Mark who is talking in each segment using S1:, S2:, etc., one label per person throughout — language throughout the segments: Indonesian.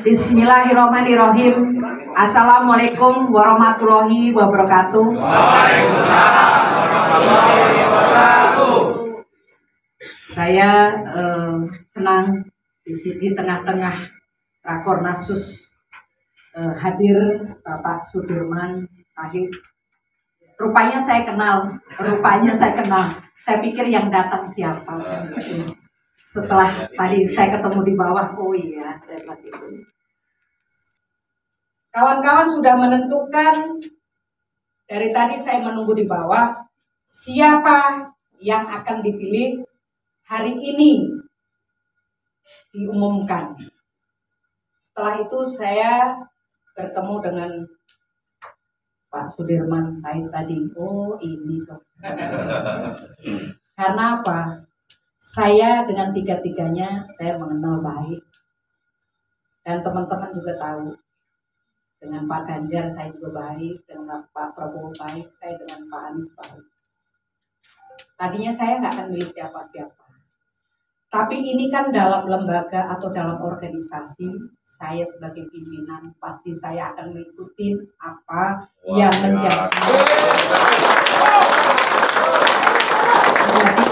S1: Bismillahirrahmanirrahim. Assalamualaikum warahmatullahi wabarakatuh.
S2: Waalaikumsalam warahmatullahi wabarakatuh.
S1: Saya senang di tengah-tengah Rakornasus hadir Bapak Sudirman Sahid. Rupanya saya kenal. Saya pikir yang datang siapa. Setelah tadi saya ketemu di bawah, oh iya, saya bilang itu. Kawan-kawan sudah menentukan, dari tadi saya menunggu di bawah, siapa yang akan dipilih hari ini diumumkan. Setelah itu saya bertemu dengan Pak Sudirman Sahid tadi. Oh ini toh. Karena apa? Saya dengan tiga-tiganya saya mengenal baik. Dan teman-teman juga tahu. Dengan Pak Ganjar saya juga baik, dengan Pak Prabowo baik, saya dengan Pak Anies baik. Tadinya saya nggak akan milih siapa-siapa. Tapi ini kan dalam lembaga atau dalam organisasi, saya sebagai pimpinan pasti saya akan mengikuti apa yang menjadi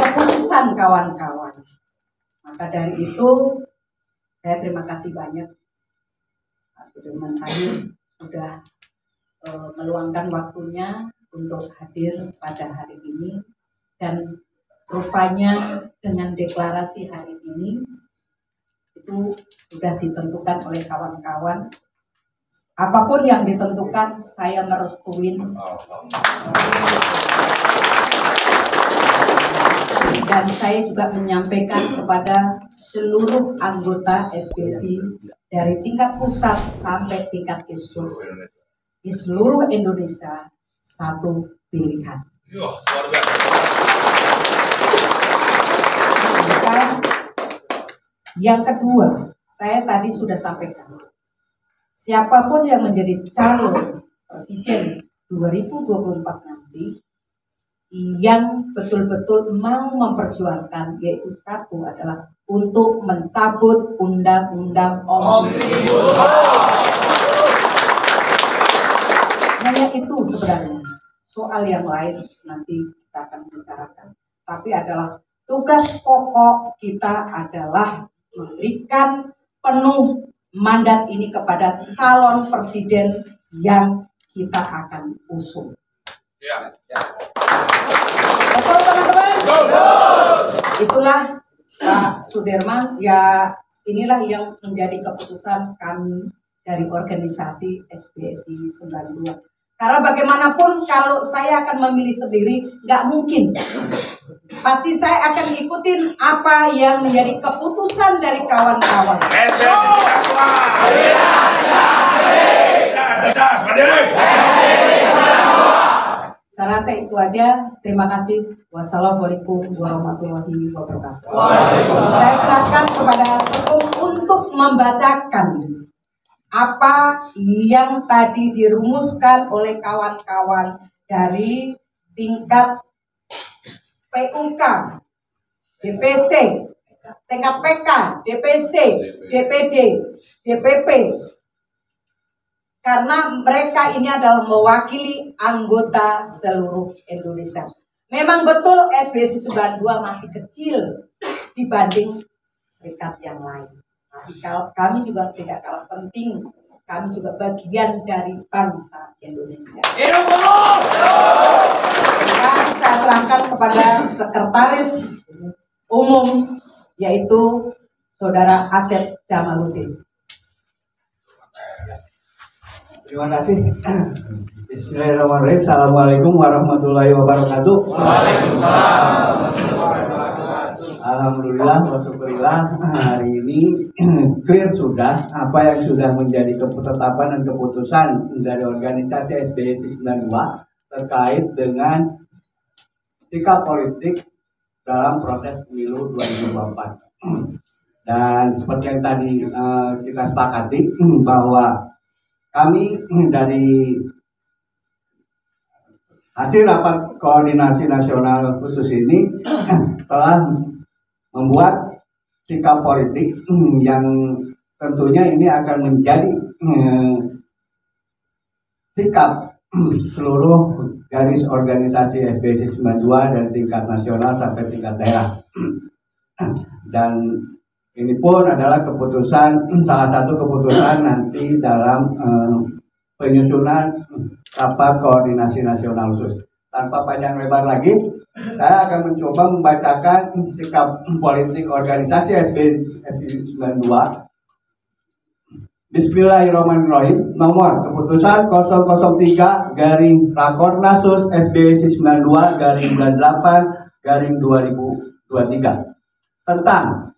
S1: keputusan kawan-kawan. Maka dari itu saya terima kasih banyak Pak Sudirman Sahid sudah meluangkan waktunya untuk hadir pada hari ini, dan rupanya dengan deklarasi hari ini itu sudah ditentukan oleh kawan-kawan. Apapun yang ditentukan saya merestuin. Dan saya juga menyampaikan kepada seluruh anggota SBSI dari tingkat pusat sampai tingkat distrik di seluruh Indonesia, satu pilihan. Yang kedua, saya tadi sudah sampaikan, siapapun yang menjadi calon presiden 2024 nanti, yang betul-betul mau memperjuangkan, yaitu satu adalah untuk mencabut undang-undang Omnibus. Hanya itu sebenarnya. Soal yang lain nanti kita akan bicarakan. Tapi adalah tugas pokok kita adalah memberikan penuh mandat ini kepada calon presiden yang kita akan usung. Ya. Betul teman-teman? Itulah Pak Sudirman, ya inilah yang menjadi keputusan kami dari organisasi SBSI 92. Karena bagaimanapun kalau saya akan memilih sendiri, nggak mungkin. Pasti saya akan ikutin apa yang menjadi keputusan dari kawan-kawan. Saya rasa itu aja. Terima kasih. Wassalamualaikum warahmatullahi wabarakatuh. Saya serahkan kepada Sekum untuk membacakan apa yang tadi dirumuskan oleh kawan-kawan dari tingkat PUK, DPC, tingkat PK, DPC, DPD, DPP. Karena mereka ini adalah mewakili anggota seluruh Indonesia. Memang betul SBSI 92 masih kecil dibanding serikat yang lain. Tapi kami juga tidak kalah penting. Kami juga bagian dari bangsa Indonesia. Dan saya serahkan kepada Sekretaris Umum, yaitu Saudara Asep Jamaluddin.
S3: Terima kasih. Bismillahirrahmanirrahim. Assalamualaikum warahmatullahi wabarakatuh.
S2: Waalaikumsalam.
S3: Alhamdulillah, wasyukurillah, hari ini clear sudah apa yang sudah menjadi ketetapan dan keputusan dari organisasi SBSI 92 terkait dengan sikap politik dalam proses pemilu 2024. Dan seperti yang tadi kita sepakati bahwa kami dari hasil rapat koordinasi nasional khusus ini telah membuat sikap politik yang tentunya ini akan menjadi sikap seluruh garis organisasi SBSI 92 dari tingkat nasional sampai tingkat daerah. Dan ini pun adalah keputusan, salah satu keputusan nanti dalam penyusunan rapat koordinasi nasional khusus. Tanpa panjang lebar lagi, saya akan mencoba membacakan sikap politik organisasi SBSI 92. Bismillahirrahmanirrahim. Nomor keputusan 003 garing Rakornasus SBSI 92 garing 98 garing 2023 tentang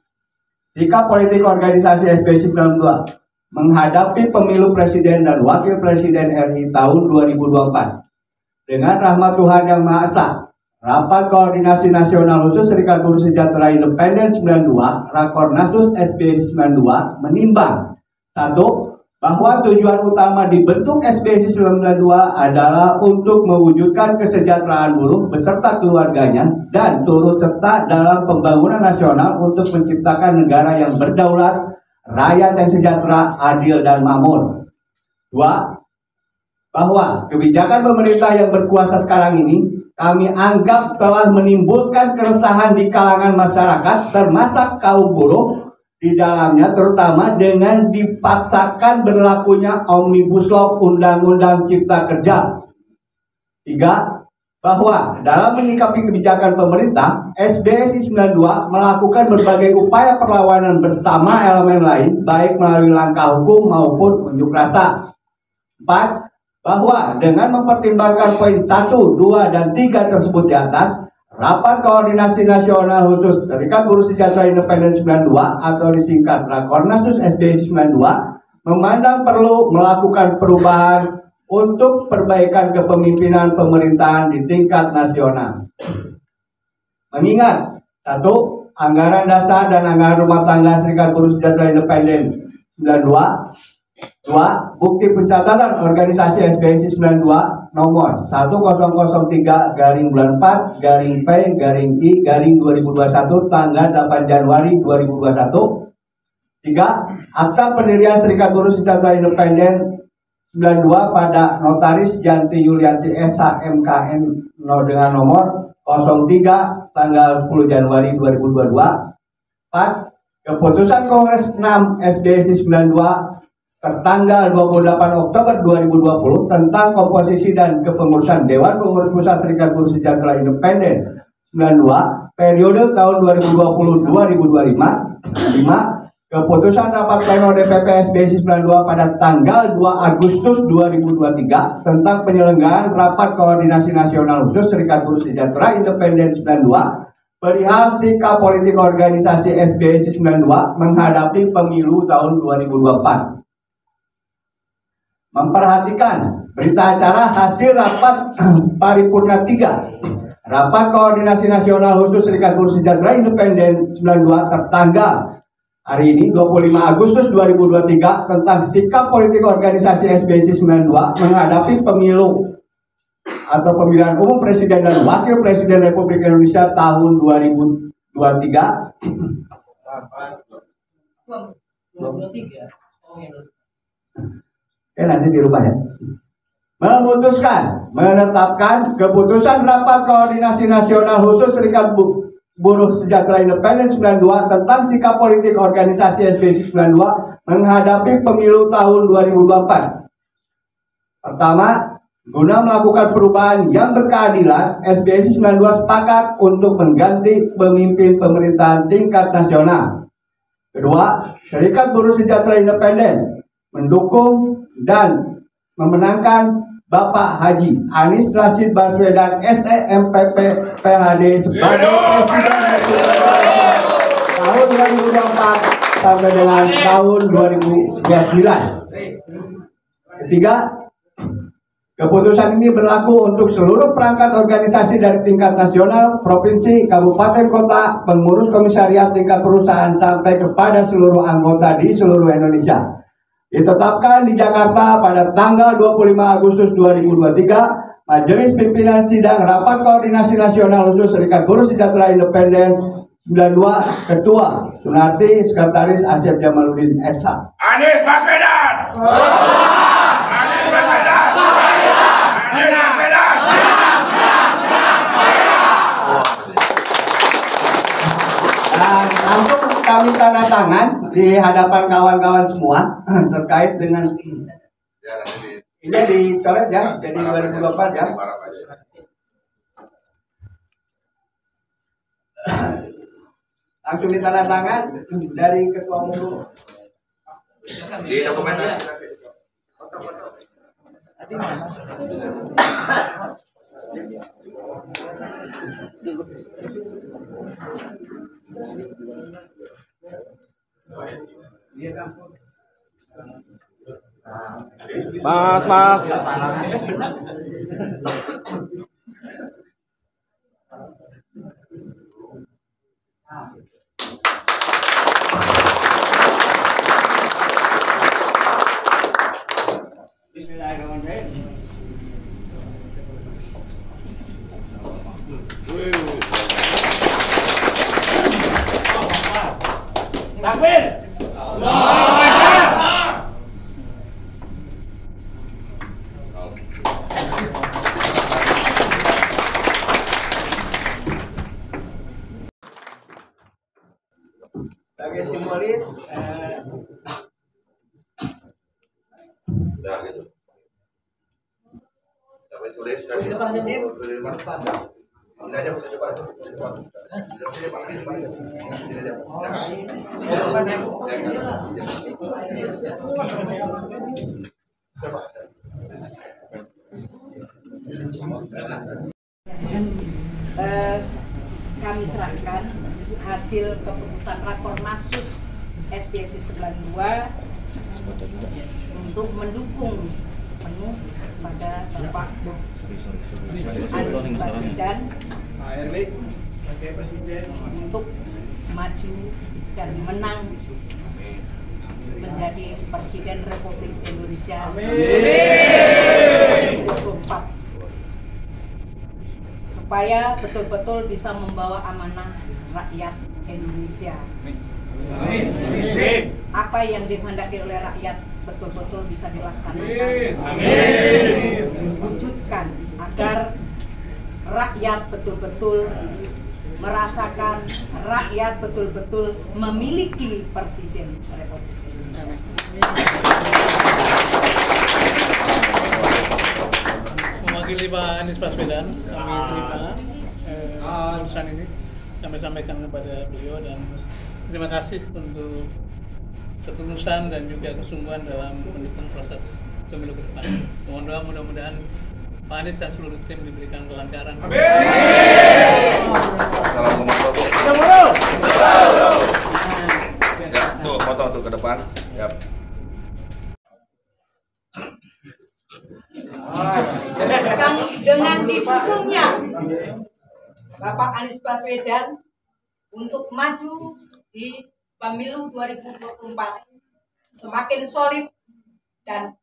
S3: sikap politik organisasi SBSI 92 menghadapi pemilu presiden dan wakil presiden RI tahun 2024. Dengan rahmat Tuhan Yang Maha Esa, Rapat Koordinasi Nasional Khusus Serikat Buruh Sejahtera Independen 92 Rakornasus SBSI 92 menimbang: 1. Bahwa tujuan utama dibentuk SBSI 92 adalah untuk mewujudkan kesejahteraan buruh beserta keluarganya dan turut serta dalam pembangunan nasional untuk menciptakan negara yang berdaulat, rakyat yang sejahtera, adil, dan makmur. 2. Bahwa kebijakan pemerintah yang berkuasa sekarang ini kami anggap telah menimbulkan keresahan di kalangan masyarakat termasuk kaum buruh di dalamnya, terutama dengan dipaksakan berlakunya Omnibus Law Undang-Undang Cipta Kerja. 3. Bahwa dalam menyikapi kebijakan pemerintah, SBSI 92 melakukan berbagai upaya perlawanan bersama elemen lain, baik melalui langkah hukum maupun unjuk rasa. 4. Bahwa dengan mempertimbangkan poin 1, 2, dan 3 tersebut di atas, Rapat Koordinasi Nasional Khusus Serikat Buruh Sejahtera Independen 92 atau disingkat Rakornasus SBSI 92 memandang perlu melakukan perubahan untuk perbaikan kepemimpinan pemerintahan di tingkat nasional. Mengingat 1. Anggaran dasar dan anggaran rumah tangga Serikat Buruh Sejahtera Independen 92. 2. Bukti pencatatan organisasi SBSI 92 nomor 1003 garing bulan 4 garing P garing I garing 2021 tanggal 8 Januari 2021. 3. Akta pendirian Serikat Buruh Sejahtera Independen 92 pada Notaris Janti Yulianti SH MKN dengan nomor 03 tanggal 10 Januari 2022. 4. Keputusan Kongres 6 SBSI 92 tertanggal 28 Oktober 2020 tentang komposisi dan kepengurusan Dewan Pengurus Pusat Serikat Buruh Sejahtera Independen 92 periode tahun 2020-2025. 5. Keputusan Rapat Pleno DPP SBSI 92 pada tanggal 2 Agustus 2023 tentang penyelenggaraan Rapat Koordinasi Nasional Khusus Serikat Buruh Sejahtera Independen 92 perihal sikap politik organisasi SBSI 92 menghadapi pemilu tahun 2024. Memperhatikan berita acara hasil rapat paripurna 3 Rapat Koordinasi Nasional Khusus Serikat Buruh Sejahtera Independen 92 tertanggal hari ini 25 Agustus 2023 tentang sikap politik organisasi SBSI 92 menghadapi pemilu atau pemilihan umum presiden dan wakil presiden Republik Indonesia tahun 2023. 2023. Nanti dirubah ya. Memutuskan menetapkan keputusan Rapat Koordinasi Nasional Khusus Serikat Buruh Sejahtera Independen 92 tentang sikap politik organisasi SBSI 92 menghadapi pemilu tahun 2024. Pertama, guna melakukan perubahan yang berkeadilan, SBSI 92 sepakat untuk mengganti pemimpin pemerintahan tingkat nasional. Kedua, Serikat Buruh Sejahtera Independen mendukung dan memenangkan Bapak Haji Anies Rashid Baswedan SEMPP PhD sebagai Presiden tahun 2024 sampai dengan tahun 2029. Ketiga, keputusan ini berlaku untuk seluruh perangkat organisasi dari tingkat nasional, provinsi, kabupaten, kota, pengurus komisariat tingkat perusahaan sampai kepada seluruh anggota di seluruh Indonesia. Ditetapkan di Jakarta pada tanggal 25 Agustus 2023, Majelis Pimpinan Sidang Rapat Koordinasi Nasional Khusus Serikat Buruh Sejahtera Independen 92 Ketua Sunarti, Sekretaris Asep Jamaluddin SH.
S2: Anies Baswedan. Anies Baswedan. Anies Baswedan.
S3: Dan langsung kami tanda tangan di hadapan kawan-kawan semua terkait dengan ini dicoret ya, jadi 2024 ya. Langsung ditandatangan dari Ketua Umum.
S2: Di dokumen.
S4: Mas.
S3: Bismillahirrahmanirrahim.
S2: Takbir.
S3: Sebagai simbolis
S2: Ya gitu. Sampai tulis kasih. Ini aja udah cepat.
S1: Kami serahkan hasil keputusan Rakornasus SBSI 92 untuk mendukung penuh pada Bapak Anies Baswedan untuk maju dan menang menjadi Presiden Republik Indonesia 2024, supaya betul-betul bisa membawa amanah rakyat Indonesia. Apa yang dikehendaki oleh rakyat betul-betul bisa dilaksanakan. Wujudkan agar rakyat betul-betul merasakan, rakyat betul-betul memiliki Presiden Republik Indonesia.
S5: Mewakili Pak Anies Baswedan, kami terima urusan ini, kami sampaikan kepada beliau dan terima kasih untuk ketulusan dan juga kesungguhan dalam mendukung proses pemilu ke depan. Mohon doa mudah-mudahan Pak Anies dan seluruh tim diberikan kelancaran.
S2: Assalamualaikum. Ya, tuh foto tuh ke depan. Ya.
S1: Dengan didukungnya Bapak Anies Baswedan untuk maju di pemilu 2024 semakin solid dan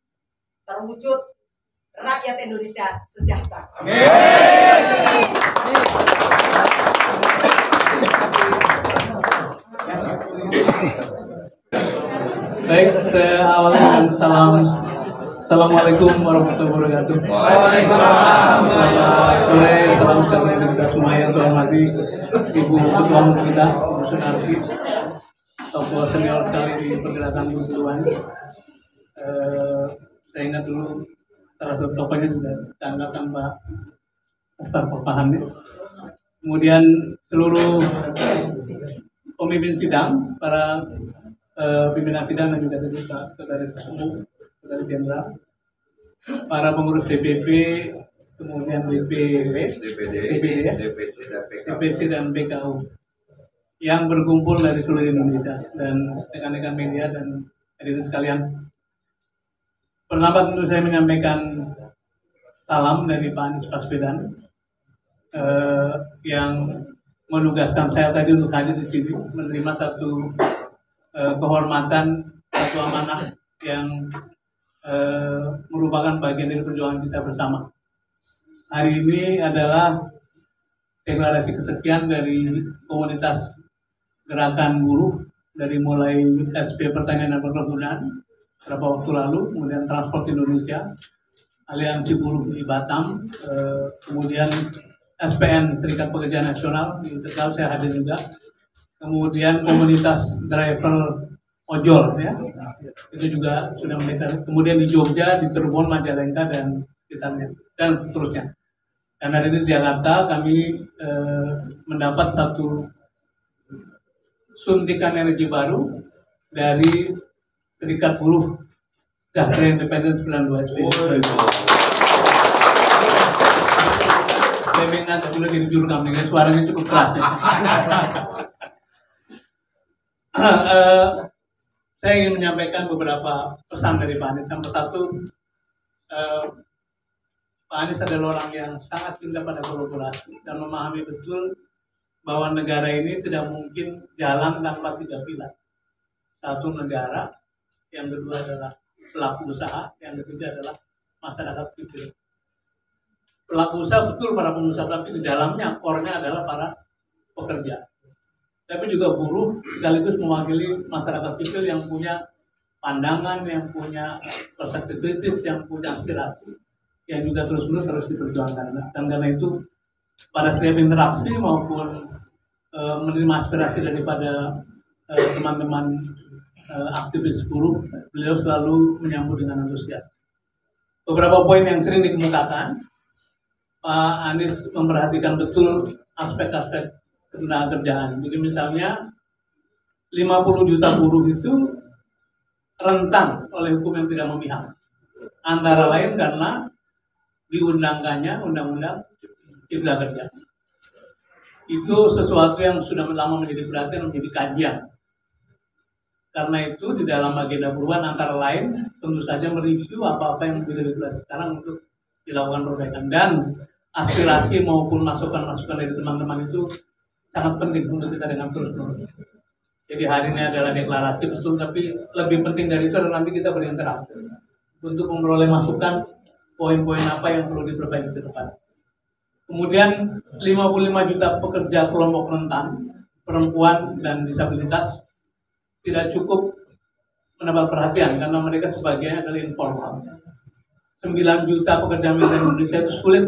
S1: terwujud rakyat Indonesia sejahtera.
S5: Baik, saya awali dengan Assalamualaikum warahmatullahi wabarakatuh.
S2: Waalaikumsalam.
S5: Selamat sore, salam sejahtera kita semua yang saya hormati Ibu Ketua Umum kita, Bu Sunarti, tokoh senior sekali di pergerakan kebutuhan. Saya ingat dulu salah satu tokohnya juga saya angkatan Pak Ustaz Papahan. Kemudian seluruh pemimpin sidang, para pimpinan sidang dan juga tadi Pak Sekretaris Umum, Sekretaris Jenderal, para pengurus DPP, kemudian DPD, DPC dan BKU yang berkumpul dari seluruh Indonesia dan rekan-rekan media dan hadirin sekalian. Pertama tentu saya menyampaikan salam dari Pak Anies Baswedan yang menugaskan saya tadi untuk hadir di sini menerima satu kehormatan, satu amanah yang merupakan bagian dari perjuangan kita bersama. Hari ini adalah deklarasi kesekian dari komunitas gerakan buruh dari mulai SP Pertanian dan Perkebunan beberapa waktu lalu, kemudian Transport Indonesia, Aliansi Buruh di Batam, kemudian SPN Serikat Pekerja Nasional di Tegal saya hadir juga, kemudian komunitas driver ojol ya, itu juga sudah mulai, kemudian di Jogja, di Cirebon, Majalengka dan sekitarnya dan seterusnya. Dan hari ini di Jakarta kami mendapat satu suntikan energi baru dari Serikat Buruh Sejahtera Independen 92 SPI. Saya minta dulu jadi juru kampanye, suaranya cukup keras. Ya. Saya ingin menyampaikan beberapa pesan dari Pak Anies. Yang satu, Pak Anies adalah orang yang sangat cinta pada kolaborasi dan memahami betul bahwa negara ini tidak mungkin jalan tanpa 3 pilar. Satu, negara, yang kedua adalah pelaku usaha, yang ketiga adalah masyarakat sipil. Pelaku usaha betul para pengusaha, tapi di dalamnya core-nya adalah para pekerja. Tapi juga buruh sekaligus mewakili masyarakat sipil yang punya pandangan, yang punya perspektif kritis, yang punya aspirasi, yang juga terus-menerus harus diperjuangkan. Dan karena itu pada setiap interaksi maupun menerima aspirasi daripada teman-teman aktivis buruh, beliau selalu menyambut dengan antusias. Beberapa poin yang sering dikemukakan, Pak Anies memperhatikan betul aspek-aspek ketenagakerjaan. Jadi misalnya 50 juta buruh itu rentan oleh hukum yang tidak memihak. Antara lain karena diundangkannya Undang-Undang Cipta Kerja. Itu sesuatu yang sudah lama menjadi perhatian, menjadi kajian. Karena itu di dalam agenda perubahan antara lain tentu saja mereview apa-apa yang menjadi regulasi sekarang untuk dilakukan perbaikan, dan aspirasi maupun masukan-masukan dari teman-teman itu sangat penting untuk kita dengan terus-menerus. Jadi hari ini adalah deklarasi betul, tapi lebih penting dari itu adalah nanti kita berinteraksi untuk memperoleh masukan poin-poin apa yang perlu diperbaiki ke depan. Kemudian 55 juta pekerja kelompok rentan, perempuan dan disabilitas tidak cukup mendapat perhatian karena mereka sebagian adalah informal. 9 juta pekerja migran Indonesia itu sulit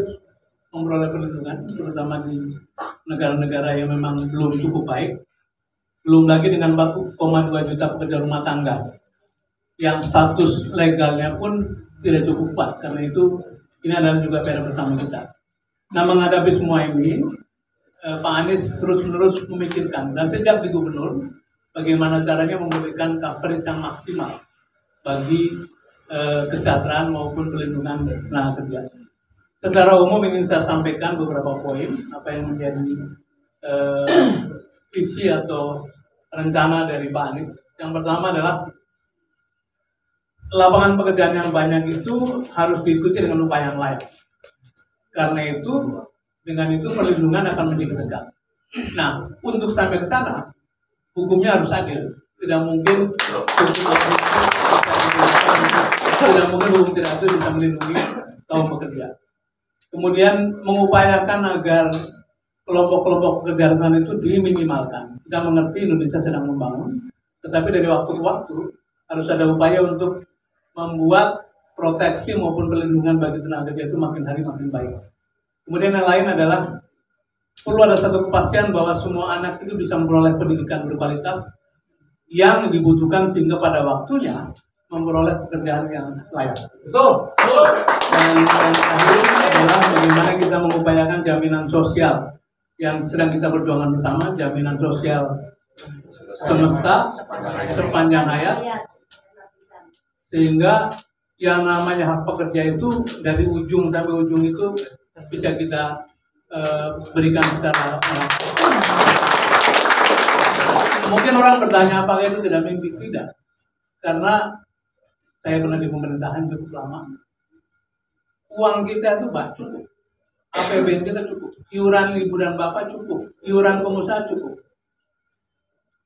S5: memperoleh perlindungan, terutama di negara-negara yang memang belum cukup baik. Belum lagi dengan 4,2 juta pekerja rumah tangga yang status legalnya pun tidak cukup kuat. Karena itu ini adalah juga PR bersama kita. Nah, menghadapi semua ini, Pak Anies terus-menerus memikirkan, dan sejak di gubernur, bagaimana caranya memberikan coverage yang maksimal bagi kesejahteraan maupun perlindungan tenaga kerja. Secara umum ingin saya sampaikan beberapa poin apa yang menjadi visi atau rencana dari Pak Anies. Yang pertama adalah lapangan pekerjaan yang banyak itu harus diikuti dengan upaya yang lain. Karena itu dengan itu perlindungan akan menjadi tegak. Nah, untuk sampai ke sana, hukumnya harus adil. Tidak mungkin hukum tidak adil bisa melindungi kaum pekerja. Kemudian mengupayakan agar kelompok-kelompok pekerja rentan itu diminimalkan. Kita mengerti Indonesia sedang membangun, tetapi dari waktu ke waktu harus ada upaya untuk membuat proteksi maupun perlindungan bagi tenaga kerja itu makin hari makin baik. Kemudian yang lain adalah perlu ada satu kepastian bahwa semua anak itu bisa memperoleh pendidikan berkualitas yang dibutuhkan sehingga pada waktunya memperoleh pekerjaan yang layak. Betul. Dan yang terakhir adalah bagaimana kita mengupayakan jaminan sosial yang sedang kita perjuangkan bersama, jaminan sosial semesta sepanjang hayat, sehingga yang namanya hak pekerja itu dari ujung sampai ujung itu bisa kita berikan secara mungkin orang bertanya apakah itu tidak mimpi? Tidak, karena saya pernah di pemerintahan cukup lama. Uang kita itu cukup, APBN kita cukup, iuran liburan bapak cukup, iuran pengusaha cukup.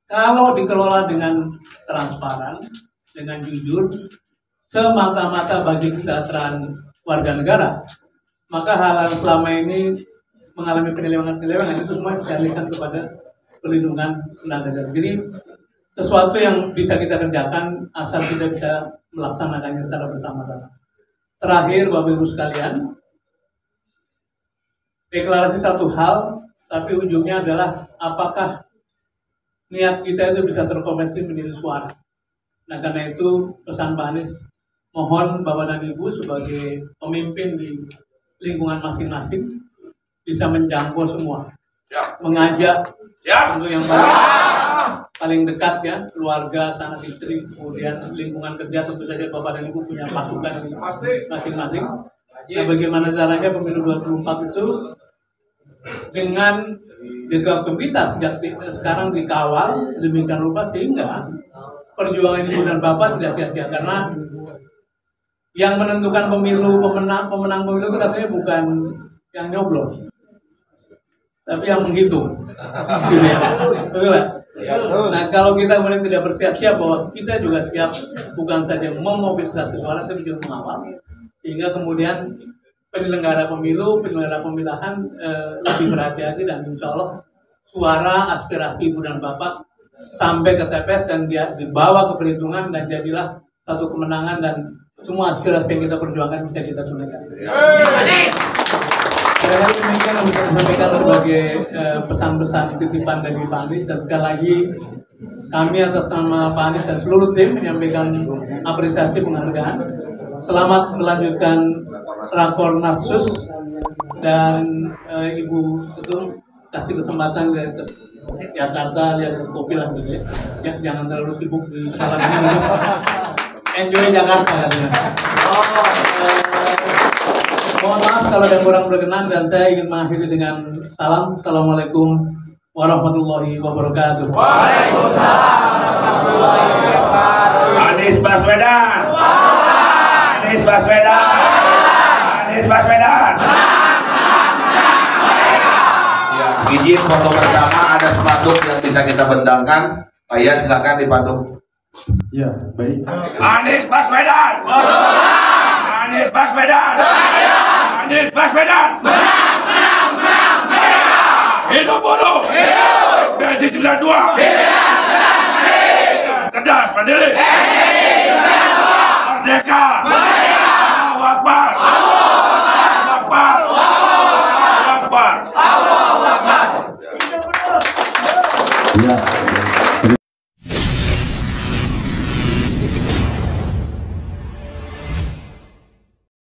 S5: Kalau dikelola dengan transparan, dengan jujur, semata-mata bagi kesejahteraan warga negara, maka hal-hal selama ini mengalami penyelewengan itu semua bisa dialihkan kepada perlindungan tenaga kerja. Jadi sesuatu yang bisa kita kerjakan asal kita bisa melaksanakannya secara bersama-sama. Terakhir, Bapak Ibu sekalian, deklarasi satu hal, tapi ujungnya adalah apakah niat kita itu bisa terkonversi menjadi suara. Nah, karena itu pesan Pak Anies, mohon Bapak dan Ibu sebagai pemimpin di lingkungan masing-masing bisa menjangkau semua, mengajak untuk yang paling dekat ya, keluarga, sanak istri, kemudian lingkungan kerja, tentu saja Bapak dan Ibu punya pasukan masing-masing. Nah, bagaimana caranya pemilu 2024 itu dengan gegap gempita sejak sekarang dikawal sedemikian rupa sehingga perjuangan Ibu dan Bapak tidak sia-sia, karena yang menentukan pemilu, pemenang pemilu itu katanya bukan yang nyoblos, tapi yang menghitung. Gitu ya. Betul ya? Nah, kalau kita kemudian tidak bersiap-siap bahwa kita juga siap bukan saja memobilisasi suara tapi juga mengawal, sehingga kemudian penyelenggara pemilu, penyelenggara pemilihan lebih berhati-hati dan insya Allah suara aspirasi Ibu dan Bapak sampai ke TPS dan dia dibawa ke perhitungan dan jadilah satu kemenangan dan semua aspirasi yang kita perjuangkan bisa kita tunaikan. Saya demikian yang bisa disampaikan sebagai pesan-pesan titipan dari Pak Anies, dan sekali lagi kami atas nama Pak Anies dan seluruh tim menyampaikan apresiasi penghargaan. Selamat melanjutkan Rakornasus dan Ibu Ketum kasih kesempatan dari Jakarta lihat kopi lah gitu ya, jangan terlalu sibuk di salah ini. Enjoy Jakarta katanya. Mohon maaf kalau ada kurang berkenan dan saya ingin mengakhiri dengan salam. Assalamualaikum warahmatullahi wabarakatuh.
S2: Waalaikumsalam warahmatullahi wabarakatuh. Anies Baswedan. Anies Baswedan. Anies Baswedan. Ya, izin foto bersama, ada sepanduk yang bisa kita bentangkan. Pak Ian silakan dipanduk.
S3: Ya, baik.
S2: Anies Baswedan. Anies Baswedan. Anies Baswedan. Menang. Hidup buruh. Hidup. Versi 92. Cerdas mandiri. Merdeka. Allahu Akbar. Allahu Akbar. Allahu Akbar.
S3: Ya.